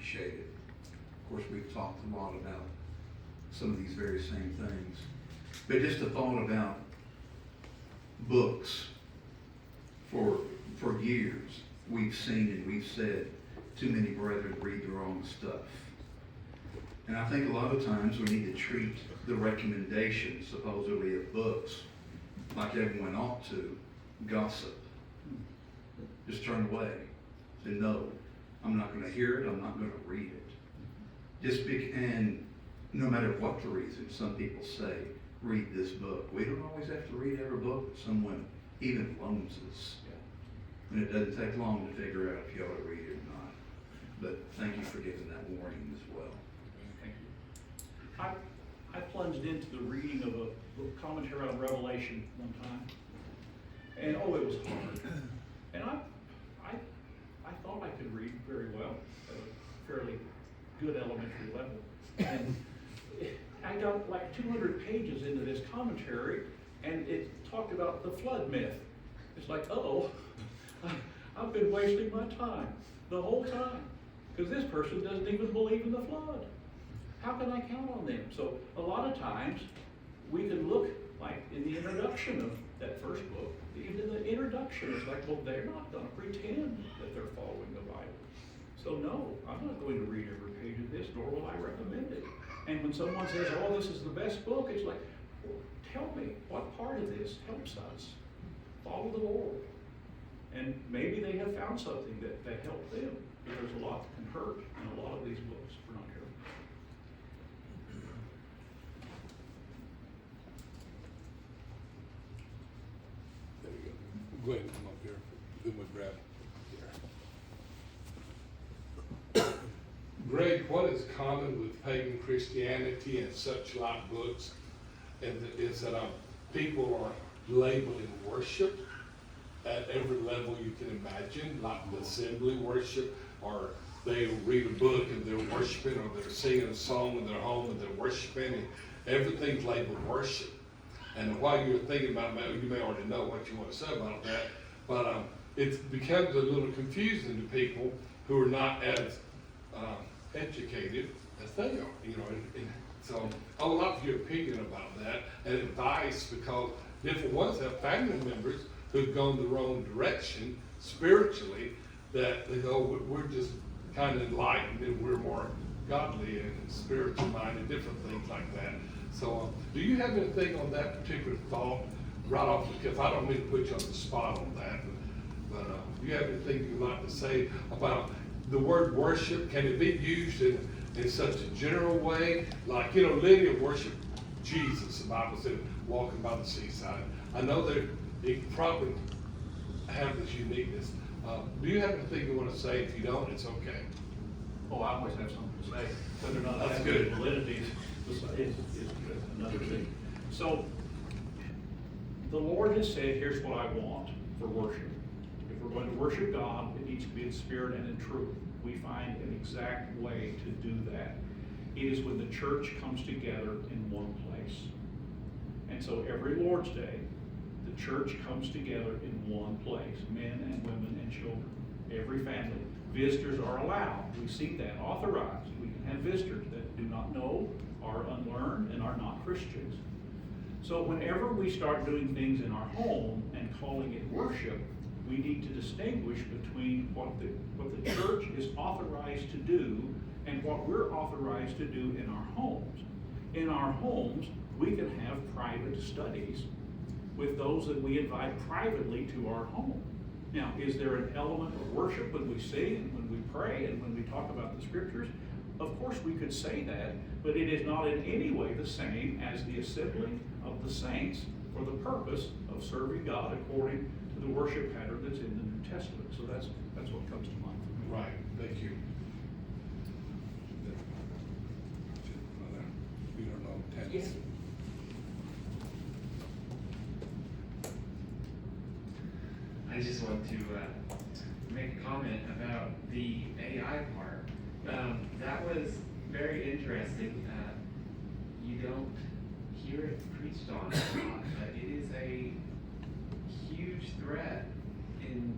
appreciate it. Of course, we've talked a lot about some of these very same things. But just a thought about books. For years, we've seen and we've said, too many brethren read the wrong stuff. And I think a lot of times we need to treat the recommendations, supposedly, of books like everyone ought to, gossip. Just turn away. Say, no, I'm not going to hear it, I'm not going to read it. And no matter what the reason, some people say, read this book. We don't always have to read every book that someone even loans us. And it doesn't take long to figure out if you ought to read it or not. But thank you for giving that warning as well. Thank you. I plunged into the reading of a commentary on Revelation one time, and it was hard. And I thought I could read very well at a fairly good elementary level. And I got like 200 pages into this commentary, and it talked about the flood myth. It's like, I've been wasting my time the whole time, because this person doesn't even believe in the flood. How can I count on them? So a lot of times we can look, like in the introduction of that first book, even in the introduction, it's like, well, they're not going to pretend that they're following the Bible. So no, I'm not going to read every page of this, nor will I recommend it. And when someone says, this is the best book, it's like, well, tell me what part of this helps us follow the Lord. And maybe they have found something that helped them. But there's a lot that can hurt in a lot of these books if we're not careful. There you go. Go ahead and come up here. Then we'll grab. Greg, what is common with pagan Christianity and such like books is that people are labeling worship at every level you can imagine, like the assembly worship, or they read a book and they're worshiping, or they're singing a song in their home and they're worshiping, and everything's labeled worship. And while you're thinking about that, you may already know what you want to say about that, but it becomes a little confusing to people who are not as educated as they are, and so I would like your opinion about that and advice, because different ones have family members who've gone the wrong direction spiritually, that they go, we're just kind of enlightened and we're more godly and spiritual minded, different things like that. So do you have anything on that particular thought right off? Because I don't mean to put you on the spot on that, but do you have anything you'd like to say about the word worship? Can it be used in such a general way? Like, Lydia worshiped Jesus, the Bible said, walking by the seaside. I know that it probably have this uniqueness. Do you have anything you want to say? If you don't, it's okay. I always have something to say. Whether or not That's I have good. validity is another thing. So the Lord has said, here's what I want for worship. If we're going to worship God, it needs to be in spirit and in truth. We find an exact way to do that. It is when the church comes together in one place. And so every Lord's Day, the church comes together in one place, men and women and children, every family. Visitors are allowed. We see that authorized. We can have visitors that do not know, are unlearned, and are not Christians. So whenever we start doing things in our home and calling it worship, we need to distinguish between what the church is authorized to do and what we're authorized to do in our homes. In our homes, we can have private studies with those that we invite privately to our home. Now, is there an element of worship when we sing and when we pray and when we talk about the scriptures? Of course we could say that, but it is not in any way the same as the assembly of the saints for the purpose of serving God according to the worship pattern that's in the New Testament. So that's what comes to mind for me. Right, thank you. You don't know, Ted? Yes. I just want to make a comment about the AI part. That was very interesting. You don't hear it preached on a lot, but it is a huge threat in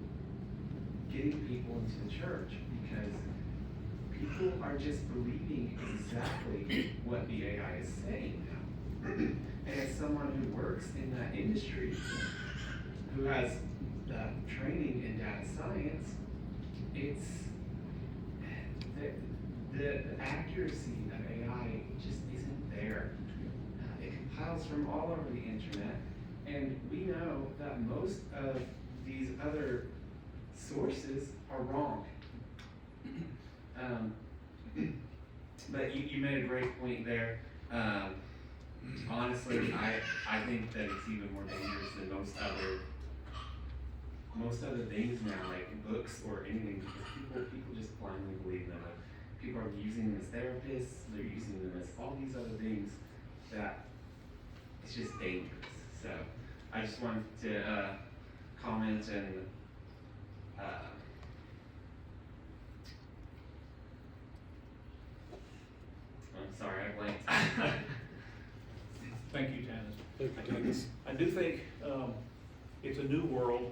getting people into the church, because people are just believing exactly what the AI is saying now. And as someone who works in that industry, who has training in data science, it's the accuracy of AI just isn't there. It compiles from all over the internet, and we know that most of these other sources are wrong. But you made a great point there. Honestly, I think that it's even more dangerous than most other things now, like books or anything, because people just blindly believe them. Like, people are using them as therapists, they're using them as all these other things that it's just dangerous. So I just wanted to comment and I'm sorry, I blanked. Thank you, Tanis. Thank you, Tanis. I do think it's a new world,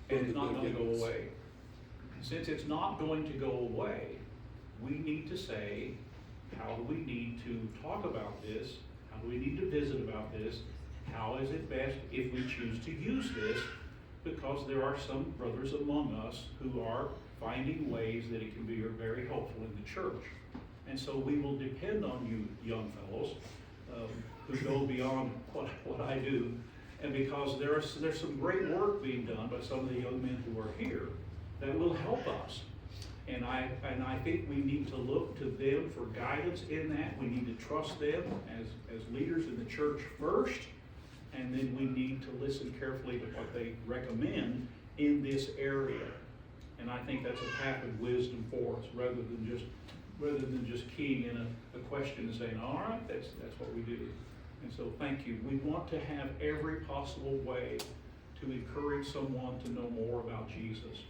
and it's not going to go away. Since it's not going to go away, we need to say, how do we need to talk about this? How do we need to visit about this? How is it best if we choose to use this? Because there are some brothers among us who are finding ways that it can be very helpful in the church. And so we will depend on you, young fellows, who go beyond what I do. And because there's some great work being done by some of the young men who are here that will help us. And I think we need to look to them for guidance in that. We need to trust them as leaders in the church first, and then we need to listen carefully to what they recommend in this area. And I think that's a path of wisdom for us, rather than just keying in a question and saying, all right, that's what we do. And so thank you. We want to have every possible way to encourage someone to know more about Jesus.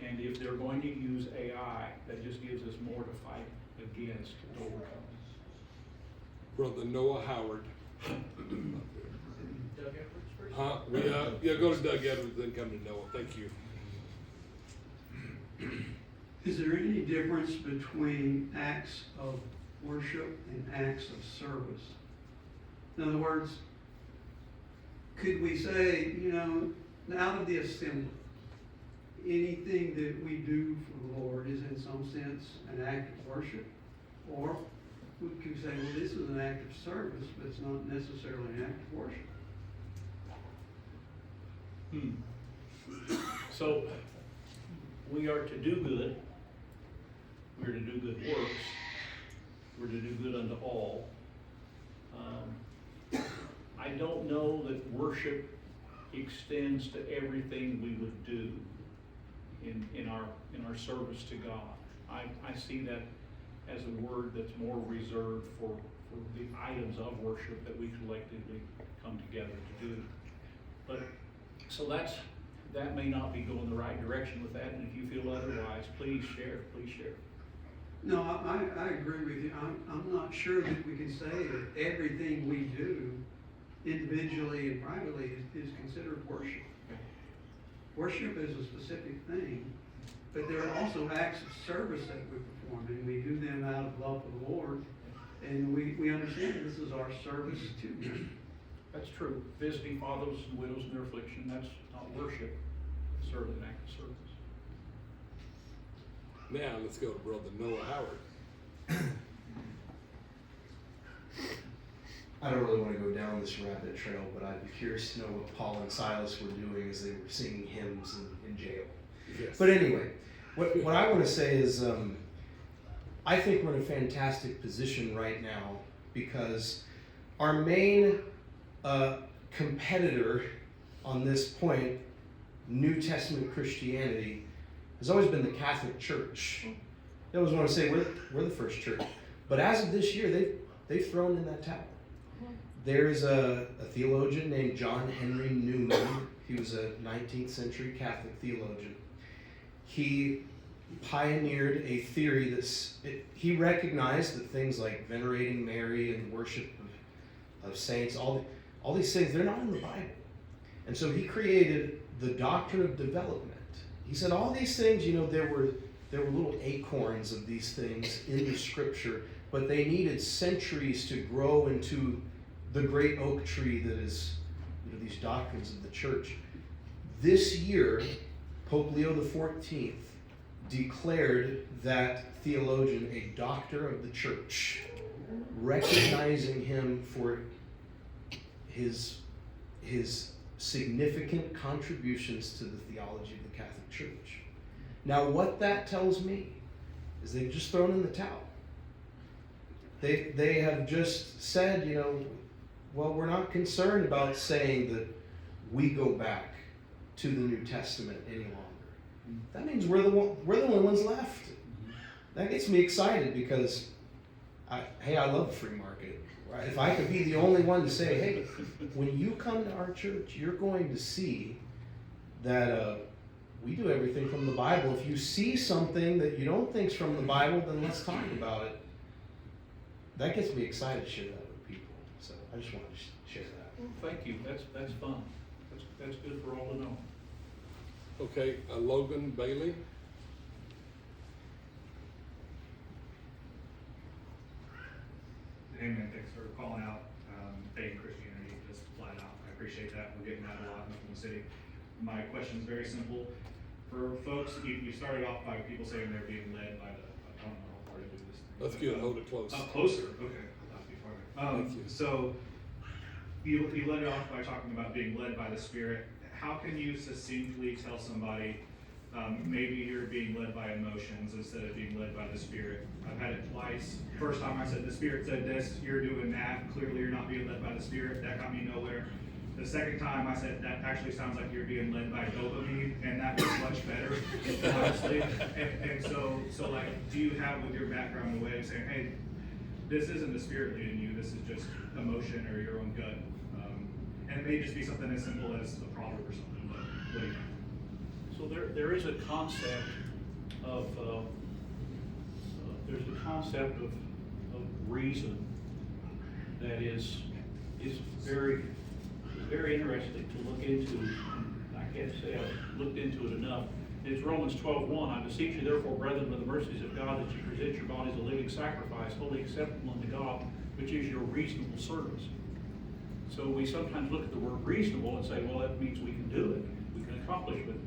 And if they're going to use AI, that just gives us more to fight against to overcome. Brother Noah Howard. Doug Edwards first? Go to Doug Edwards, then come to Noah. Thank you. Is there any difference between acts of worship and acts of service? In other words, could we say, out of the assembly, anything that we do for the Lord is in some sense an act of worship? Or we could say, well, this is an act of service, but it's not necessarily an act of worship. So we are to do good. We're to do good works. We're to do good unto all. I don't know that worship extends to everything we would do in our service to God. I see that as a word that's more reserved for the items of worship that we collectively come together to do. But so that may not be going the right direction with that, and if you feel otherwise, please share. No, I agree with you. I'm not sure that we can say that everything we do individually and privately is considered worship. Worship is a specific thing, but there are also acts of service that we perform, and we do them out of love for the Lord, and we understand this is our service to Him. That's true. Visiting fathers and widows in their affliction, that's not worship, it's certainly an act of service. Now let's go to Brother Noah Howard. I don't really want to go down this rabbit trail, but I'd be curious to know what Paul and Silas were doing as they were singing hymns in jail. Yes. But anyway, what I want to say is I think we're in a fantastic position right now because our main competitor on this point, New Testament Christianity, has always been the Catholic Church. They always want to say we're the first church. But as of this year, they've thrown in that towel. There's a theologian named John Henry Newman. He was a 19th century Catholic theologian. He pioneered a theory he recognized that things like venerating Mary and worship of saints, all these things, they're not in the Bible. And so he created the doctrine of development. He said all these things, there were there were little acorns of these things in the scripture, but they needed centuries to grow into the great oak tree that is, these doctrines of the church. This year, Pope Leo XIV declared that theologian a doctor of the church, recognizing him for his significant contributions to the theology of the Catholic Church. Now, what that tells me is they've just thrown in the towel. They have just said, well, we're not concerned about saying that we go back to the New Testament any longer. That means we're the only ones left. That gets me excited because, I love the free market. Right? If I could be the only one to say, hey, when you come to our church, you're going to see that we do everything from the Bible. If you see something that you don't think's from the Bible, then let's talk about it. That gets me excited to share that with people. So I just wanted to share that. Well, thank you, that's fun. That's good for all to know. Okay, Logan Bailey. Hey man, thanks for calling out pagan Christianity just flat out. I appreciate that. We're getting that a lot in Oklahoma City. My question is very simple. For folks, you started off by people saying they're being led by I don't know how far to do this thing. Let's get hold it close. Closer. Okay, I'll be farther. Thank you. So you led it off by talking about being led by the Spirit. How can you succinctly tell somebody maybe you're being led by emotions instead of being led by the Spirit? I've had it twice. First time I said the Spirit said this, you're doing that. Clearly you're not being led by the Spirit. That got me nowhere. The second time I said that actually sounds like you're being led by dopamine, and that was much better, honestly. And so like, do you have with your background a way of saying, hey, this isn't the Spirit leading you, this is just emotion or your own gut? And it may just be something as simple as a proverb or something, but what do you think? So there is a concept of reason that is very, very interesting to look into. I can't say I've looked into it enough. It's Romans 12:1. I beseech you therefore, brethren, by the mercies of God, that you present your bodies a living sacrifice, wholly acceptable unto God, which is your reasonable service. So we sometimes look at the word reasonable and say, well, that means we can do it, we can accomplish it.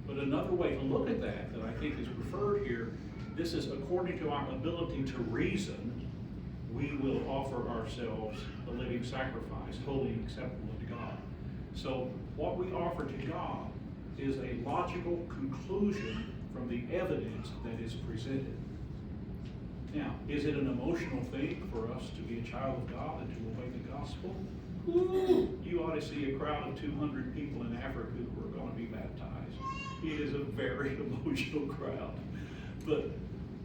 But another way to look at that I think is referred here, this is according to our ability to reason, we will offer ourselves a living sacrifice, holy and acceptable unto God. So what we offer to God is a logical conclusion from the evidence that is presented. Now, is it an emotional thing for us to be a child of God and to obey the gospel? Ooh, you ought to see a crowd of 200 people in Africa who are going to be baptized. It is a very emotional crowd. But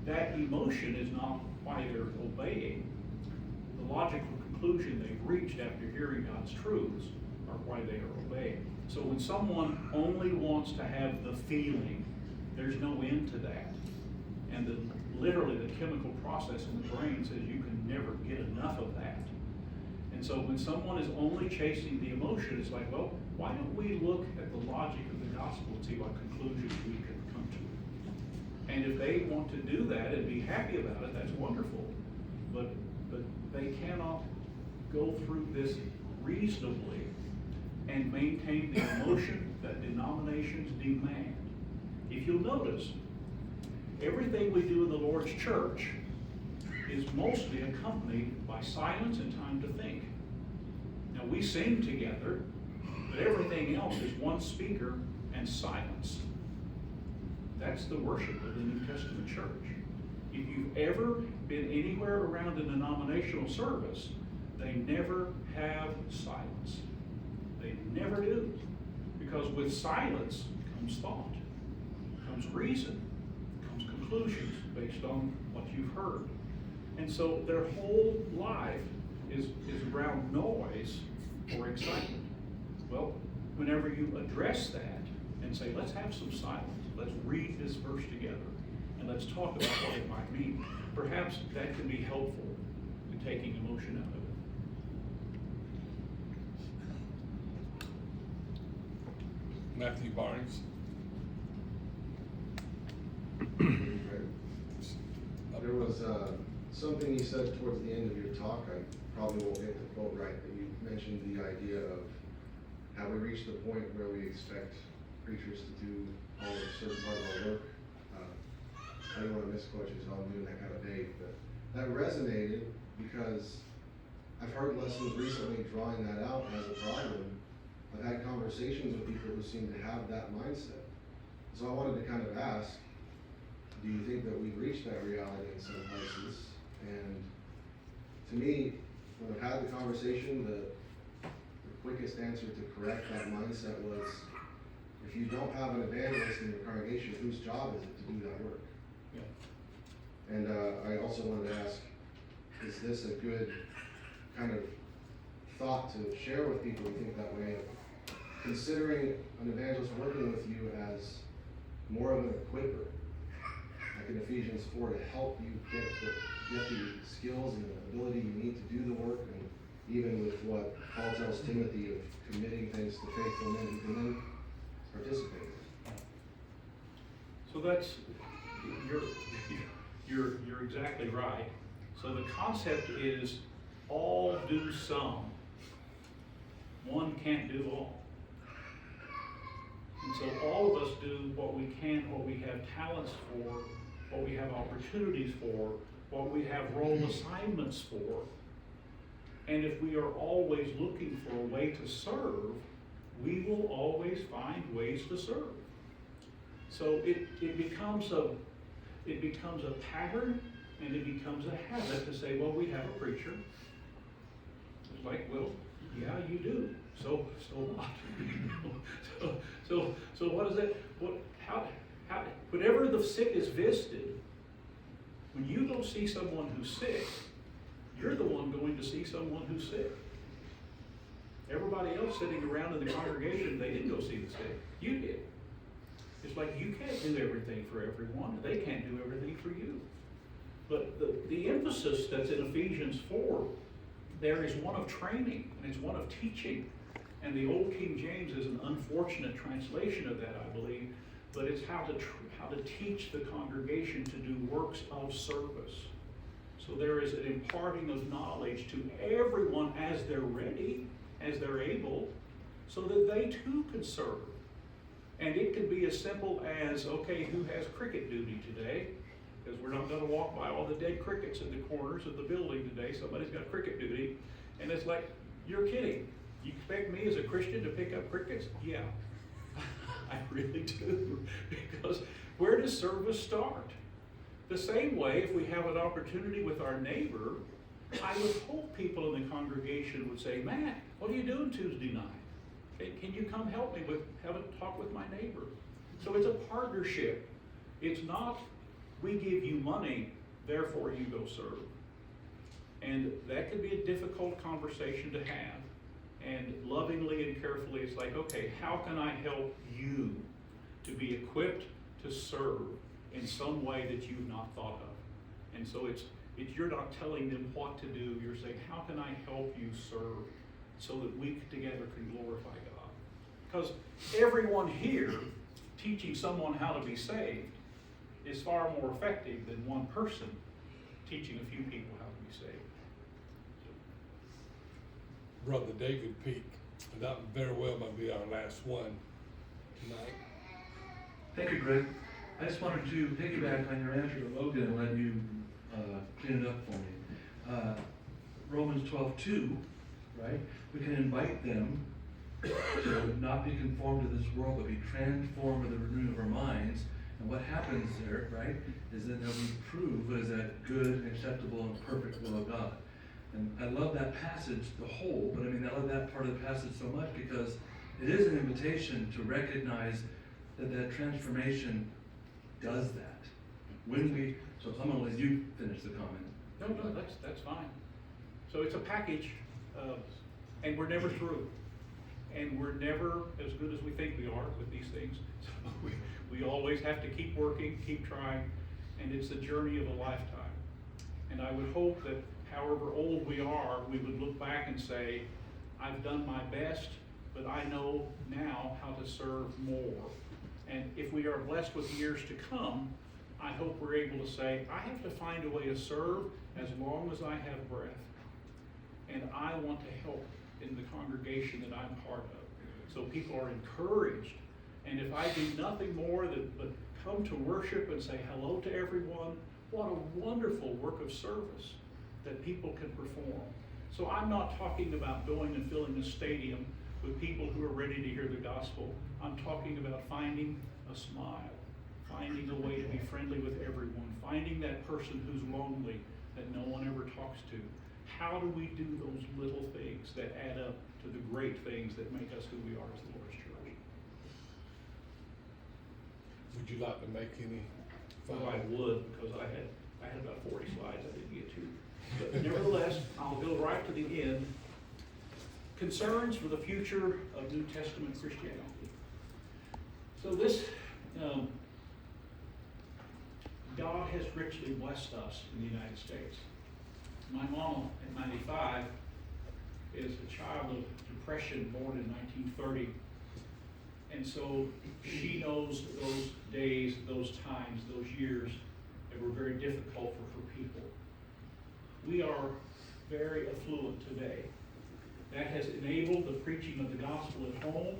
that emotion is not why they're obeying. The logical conclusion they've reached after hearing God's truths are why they are obeying. So when someone only wants to have the feeling, there's no end to that. And literally the chemical process in the brain says you can never get enough of that. And so when someone is only chasing the emotion, it's like, well, why don't we look at the logic of the gospel and see what conclusions we can come to? And if they want to do that and be happy about it, that's wonderful. But they cannot go through this reasonably and maintain the emotion that denominations demand. If you'll notice, everything we do in the Lord's church is mostly accompanied by silence and time to think. Now we sing together, but everything else is one speaker and silence. That's the worship of the New Testament church. If you've ever been anywhere around a denominational service, they never have silence. They never do. Because with silence comes thought, comes reason, comes conclusions based on what you've heard. And so their whole life is around noise or excitement. Well, whenever you address that and say, let's have some silence, let's read this verse together, and let's talk about what it might mean, perhaps that can be helpful in taking emotion out of it. Matthew Barnes. there was something you said towards the end of your talk, I probably won't get the quote right, but you mentioned the idea of how we reach the point where we expect preachers to do all of a certain part of our work. I didn't want to misquote you, so I'm doing that kind of vague, but that resonated because I've heard lessons recently drawing that out as a problem. I've had conversations with people who seem to have that mindset. So I wanted to kind of ask, do you think that we've reached that reality in some places? And to me, when I've had the conversation, the quickest answer to correct that mindset was, if you don't have an evangelist in your congregation, whose job is it to do that work? Yeah. And I also wanted to ask, is this a good kind of thought to share with people who think that way, of considering an evangelist working with you as more of an equipper, like in Ephesians 4, to help you get the skills and the ability you need to do the work, and even with what Paul tells Timothy of committing things to faithful men who can then participate. So that's, you're exactly right. So the concept is all do some. One can't do all. And so all of us do what we can, what we have talents for, what we have opportunities for, what we have role assignments for. And if we are always looking for a way to serve, we will always find ways to serve. So it becomes a pattern, and it becomes a habit to say, well, we have a preacher. It's like, well, yeah, you do. So what? so what is that? How, whenever the sick is visited, when you go see someone who's sick, you're the one going to see someone who's sick. Everybody else sitting around in the congregation, they didn't go see the sick. You did. It's like you can't do everything for everyone. They can't do everything for you. But the emphasis that's in Ephesians 4, there is one of training, and it's one of teaching. And the Old King James is an unfortunate translation of that, I believe, but it's how to teach the congregation to do works of service. So there is an imparting of knowledge to everyone as they're ready, as they're able, so that they too can serve. And it could be as simple as, okay, who has cricket duty today? Because we're not going to walk by all the dead crickets in the corners of the building today. Somebody's got cricket duty. And it's like, you're kidding. You expect me as a Christian to pick up crickets? Yeah, I really do. Because where does service start? The same way, if we have an opportunity with our neighbor, I would hope people in the congregation would say, Matt, what are you doing Tuesday night? Can you come help me have a talk with my neighbor? So it's a partnership. It's not, we give you money, therefore you go serve. And that could be a difficult conversation to have. And lovingly and carefully, it's like, okay, how can I help you to be equipped to serve in some way that you've not thought of? And so it's you're not telling them what to do, you're saying, how can I help you serve so that we together can glorify God? Because everyone here teaching someone how to be saved is far more effective than one person teaching a few people how to be saved. Brother David Peak, and that very well might be our last one tonight. Thank you, Greg. I just wanted to piggyback on your answer to Logan and let you clean it up for me. Romans 12:2, right? We can invite them to not be conformed to this world, but be transformed by the renewing of our minds. And what happens there, right, is that we prove what is that good, acceptable, and perfect will of God. And I love that passage, the whole, but I mean, I love that part of the passage so much because it is an invitation to recognize that transformation does that. So I'm gonna let you finish the comment. No, that's fine. So it's a package, and we're never through. And we're never as good as we think we are with these things. So we always have to keep working, keep trying, and it's a journey of a lifetime. And I would hope that however old we are, we would look back and say, I've done my best, but I know now how to serve more. And if we are blessed with years to come, I hope we're able to say, I have to find a way to serve as long as I have breath. And I want to help in the congregation that I'm part of. So people are encouraged. And if I do nothing more than but come to worship and say hello to everyone, what a wonderful work of service that people can perform. So I'm not talking about going and filling a stadium with people who are ready to hear the gospel. I'm talking about finding a smile, finding a way to be friendly with everyone, finding that person who's lonely that no one ever talks to. How do we do those little things that add up to the great things that make us who we are as the Lord's church? Would you like to make any Well, I final? would, because I had about 40 slides I didn't get to. But nevertheless, I'll go right to the end. Concerns for the future of New Testament Christianity. So this, God has richly blessed us in the United States. My mom at 95 is a child of depression, born in 1930. And so she knows those days, those times, those years that were very difficult for her people. We are very affluent today. That has enabled the preaching of the gospel at home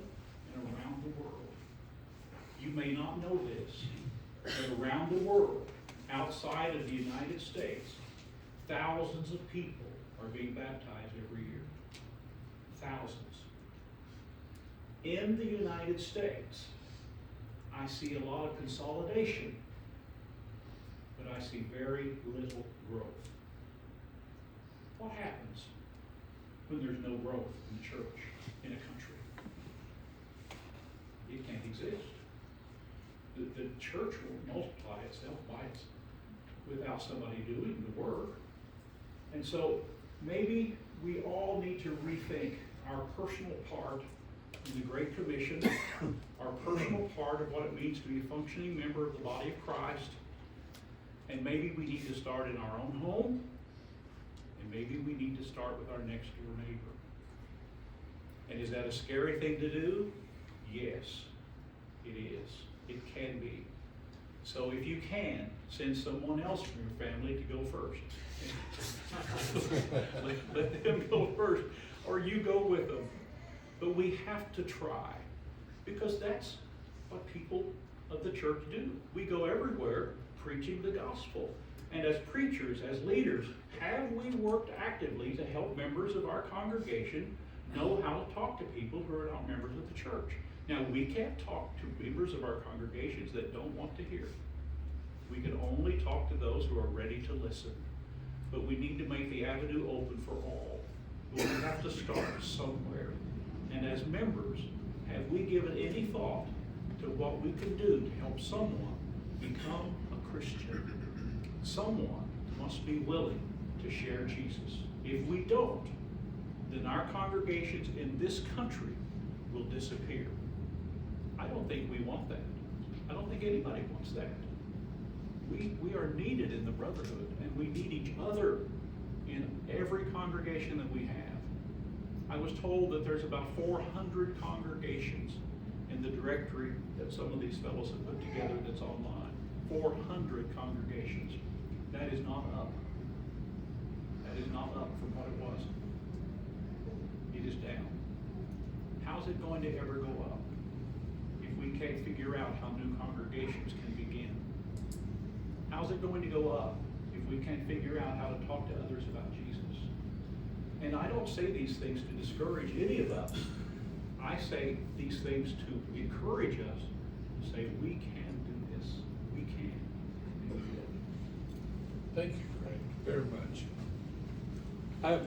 and around the world. You may not know this, but around the world, outside of the United States, thousands of people are being baptized every year. Thousands. In the United States, I see a lot of consolidation, but I see very little growth. What happens when there's no growth in the church in a country? It can't exist. The church will multiply itself without somebody doing the work. And so maybe we all need to rethink our personal part in the Great Commission, our personal part of what it means to be a functioning member of the body of Christ. And maybe we need to start in our own home, and maybe we need to start with our next door neighbor. And is that a scary thing to do? Yes, it is. It can be. So if you can, send someone else from your family to go first. let them go first, or you go with them. But we have to try, because that's what people of the church do. We go everywhere preaching the gospel. And as preachers, as leaders, have we worked actively to help members of our congregation know how to talk to people who are not members of the church? Now, we can't talk to members of our congregations that don't want to hear. We can only talk to those who are ready to listen. But we need to make the avenue open for all. But we have to start somewhere. And as members, have we given any thought to what we can do to help someone become a Christian? Someone must be willing to share Jesus. If we don't, then our congregations in this country will disappear. I don't think we want that. I don't think anybody wants that. We are needed in the brotherhood, and we need each other in every congregation that we have. I was told that there's about 400 congregations in the directory that some of these fellows have put together that's online. 400 congregations. That is not up. That is not up from what it was. It is down. How's it going to ever go up if we can't figure out how new congregations can begin? How's it going to go up if we can't figure out how to talk to others about Jesus? And I don't say these things to discourage any of us. I say these things to encourage us to say, we can do this. We can. Thank you, Greg, very much.